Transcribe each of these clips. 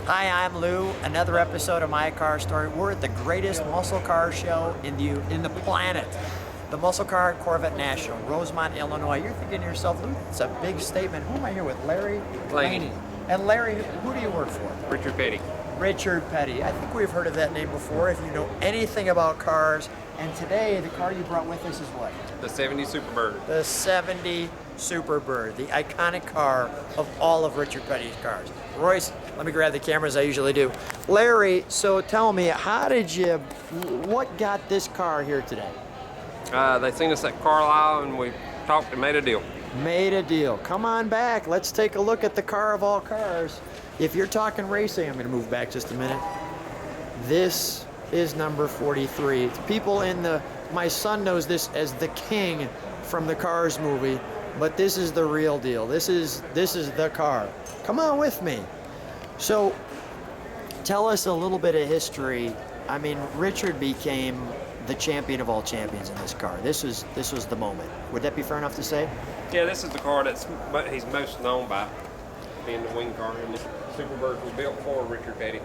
Hi, I'm Lou. Another episode of My Car Story. We're at the greatest muscle car show in the planet. The Muscle Car Corvette National, Rosemont, Illinois. You're thinking to yourself, Lou, it's a big statement. Who am I here with? Larry Laney. And Larry, who do you work for? Richard Petty. Richard Petty. I think we've heard of that name before if you know anything about cars. And today, the car you brought with us is what? The 70 Superbird. The 70 Superbird, the iconic car of all of Richard Petty's cars. Royce, let me grab the camera as I usually do. Larry, so tell me, what got this car here today? They seen us at Carlisle and we talked and made a deal. Made a deal. Come on back. Let's take a look at the car of all cars. If you're talking racing, I'm going to move back just a minute. This is number 43. People my son knows this as the King from the Cars movie, but this is the real deal. This is the car. Come on with me. So, tell us a little bit of history. I mean, Richard became the champion of all champions in this car. This was the moment. Would that be fair enough to say? Yeah, this is the car he's most known by, being the wing car. And the Superbird was built for Richard Petty.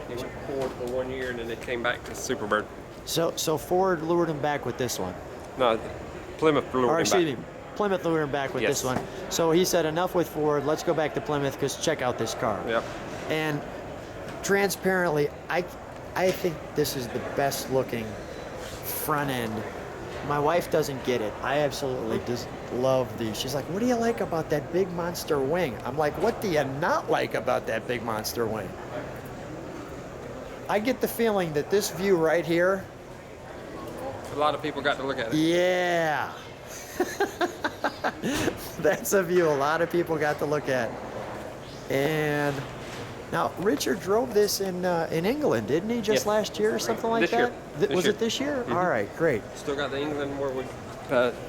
He went Ford for 1 year and then it came back to Superbird. So Ford lured him back with this one. No, Plymouth lured him back. Plymouth lured him back with this one. So he said, enough with Ford, let's go back to Plymouth because check out this car. Yep. And transparently, I think this is the best looking front end. My wife doesn't get it. I absolutely just love these. She's like, what do you like about that big monster wing? I'm like, what do you not like about that big monster wing? I get the feeling that this view right here. A lot of people got to look at it. Yeah. That's a view a lot of people got to look at. And now Richard drove this in England, didn't he? Just last year or something like that? Was it this year? Mm-hmm. All right, great. Still got the England where we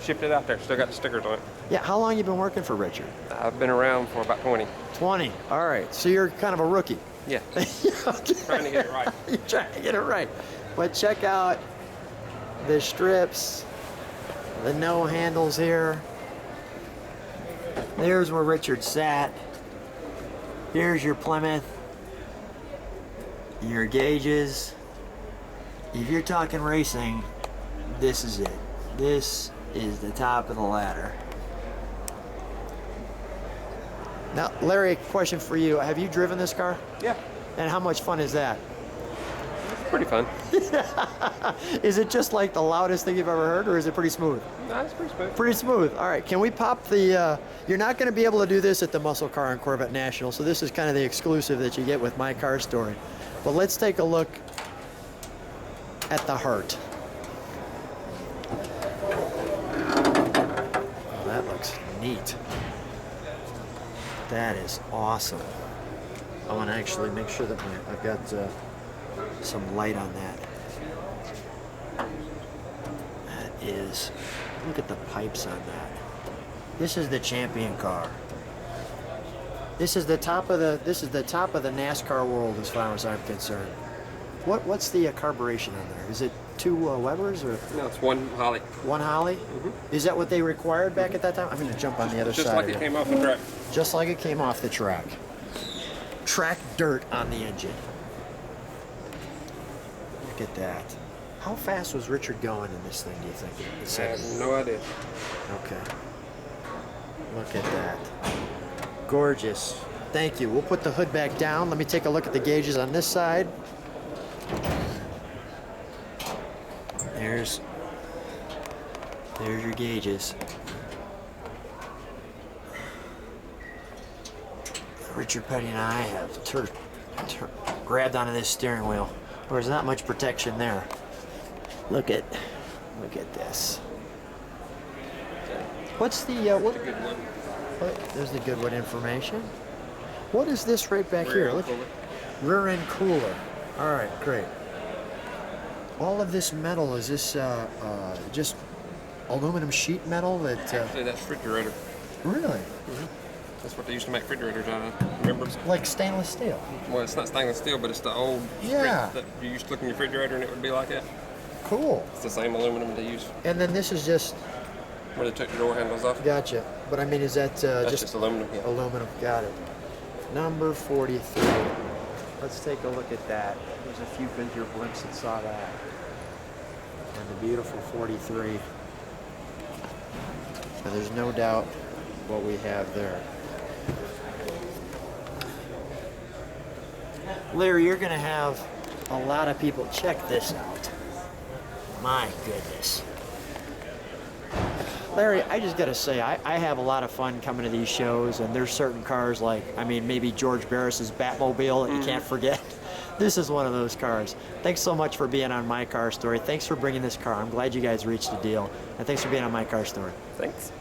shipped it out there. Still got the stickers on it. Yeah, how long you been working for Richard? I've been around for about 20. 20, all right. So you're kind of a rookie. Yeah. Okay. Trying to get it right. You're trying to get it right. But check out the strips, the no handles here. There's where Richard sat. Here's your Plymouth, your gauges. If you're talking racing, this is it. This is the top of the ladder. Now, Larry, question for you. Have you driven this car? Yeah. And how much fun is that? Pretty fun. Is it just like the loudest thing you've ever heard, or is it pretty smooth? No, it's pretty smooth. Pretty smooth. All right, can we pop the, you're not going to be able to do this at the Muscle Car and Corvette National, so this is kind of the exclusive that you get with My Car Story. But let's take a look at the heart. Oh, that looks neat. That is awesome. I want to actually make sure that I've got some light on that. That is, look at the pipes on that. This is the champion car. This is the top of the NASCAR world as far as I'm concerned. What's the carburation on there? Is it 2 Webers or? No, it's 1 Holly. 1 Holly? Mm-hmm. Is that what they required back at that time? I'm going to jump on the other side. Just like it came off the track. Just like it came off the track. Track dirt on the engine. Look at that. How fast was Richard going in this thing, do you think? I have no idea. Okay. Look at that. Gorgeous. Thank you. We'll put the hood back down. Let me take a look at the gauges on this side. There's your gauges. Richard Petty and I have grabbed onto this steering wheel. There's not much protection there. Look at this. What's the what? There's the Goodwood information. What is this right back here? Look, rear end cooler. All right, great. All of this metal, is this just aluminum sheet metal that? Actually, that's refrigerator. Really? Mm-hmm. That's what they used to make refrigerators out of. Remember? Like stainless steel. Well, it's not stainless steel, but it's the old strip that you used to look in your refrigerator and it would be like that. Cool. It's the same aluminum they use. And then this is just. Where they took the door handles off. Gotcha. But I mean, is that That's just aluminum. Yeah. Aluminum. Got it. Number 43. Let's take a look at that. There's a few vintage blimps that saw that. And the beautiful 43. And there's no doubt what we have there. Larry, you're going to have a lot of people check this out. My goodness. Larry, I just got to say, I have a lot of fun coming to these shows, and there's certain cars like, I mean, maybe George Barris's Batmobile that you can't forget. This is one of those cars. Thanks so much for being on My Car Story. Thanks for bringing this car. I'm glad you guys reached a deal, and thanks for being on My Car Story. Thanks.